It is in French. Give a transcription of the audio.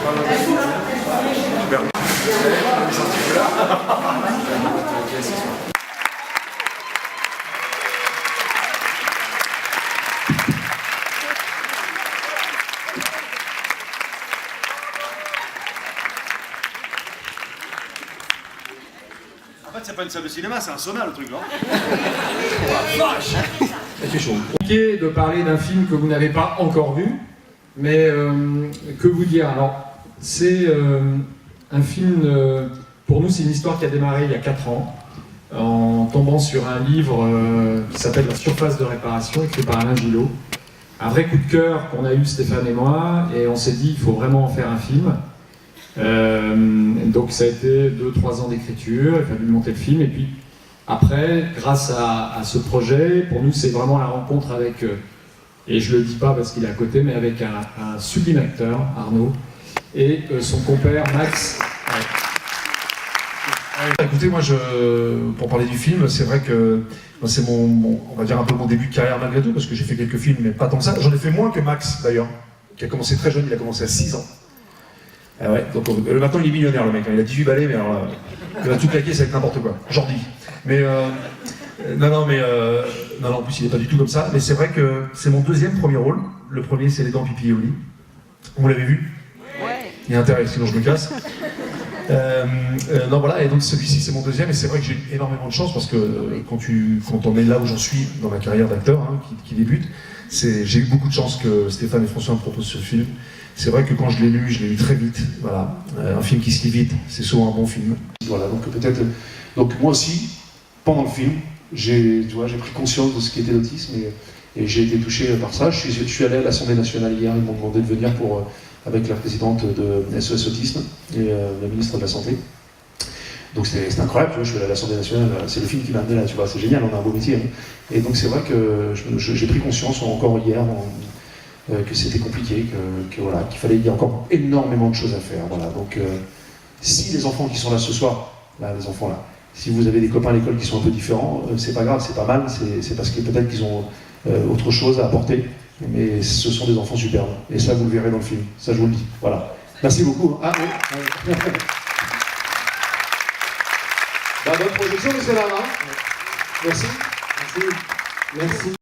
En fait, c'est pas une salle de cinéma, c'est un sauna le truc, non? C'est chaud. Compliqué de parler d'un film que vous n'avez pas encore vu, mais que vous dire? Alors, c'est un film, pour nous, c'est une histoire qui a démarré il y a 4 ans, en tombant sur un livre qui s'appelle La surface de réparation, écrit par Alain Gillot. Un vrai coup de cœur qu'on a eu Stéphane et moi, et on s'est dit il faut vraiment en faire un film. Donc ça a été 2-3 ans d'écriture, il a fallu monter le film, et puis après, grâce à ce projet, pour nous c'est vraiment la rencontre avec, et je le dis pas parce qu'il est à côté, mais avec un sublime acteur, Arnaud, et son compère Max. Écoutez, moi, pour parler du film, c'est vrai que c'est on va dire un peu mon début de carrière malgré tout, parce que j'ai fait quelques films, mais pas tant que ça. J'en ai fait moins que Max, d'ailleurs, qui a commencé très jeune, il a commencé à 6 ans. Ah ouais, donc maintenant il est millionnaire le mec, hein. Il a 18 balais, mais alors il va tout claquer, ça va être n'importe quoi. Jordi. Mais non, en plus il n'est pas du tout comme ça. Mais c'est vrai que c'est mon deuxième premier rôle. Le premier c'est Les Dents, Pipi et Oli. Vous l'avez vu? Ouais. Il y a intérêt, sinon je me casse. Non voilà, et donc celui-ci c'est mon deuxième, et c'est vrai que j'ai eu énormément de chance parce que quand on est là où j'en suis dans ma carrière d'acteur, hein, qui débute, j'ai eu beaucoup de chance que Stéphane et François me proposent ce film. C'est vrai que quand je l'ai lu très vite. Voilà, un film qui se lit vite, c'est souvent un bon film. Voilà, donc peut-être. Donc moi aussi, pendant le film, j'ai pris conscience de ce qu'était l'autisme et j'ai été touché par ça. Je suis allé à l'Assemblée nationale hier, ils m'ont demandé de venir avec la présidente de SOS Autisme et la ministre de la Santé. Donc c'était incroyable, tu vois, je suis allé à l'Assemblée nationale, c'est le film qui m'a amené là, tu vois, c'est génial, on a un beau métier. Hein. Et donc c'est vrai que j'ai pris conscience encore hier que c'était compliqué, voilà, qu'il fallait, il y a encore énormément de choses à faire. Voilà. Donc si les enfants qui sont là ce soir, là, les enfants là, si vous avez des copains à l'école qui sont un peu différents, c'est pas grave, c'est pas mal, c'est parce que peut-être qu'ils ont autre chose à apporter. Mais ce sont des enfants superbes. Et ça, vous le verrez dans le film. Ça, je vous le dis. Voilà. Merci beaucoup. Ah oui. Bonne projection, monsieur Lara. Merci. Merci. Merci.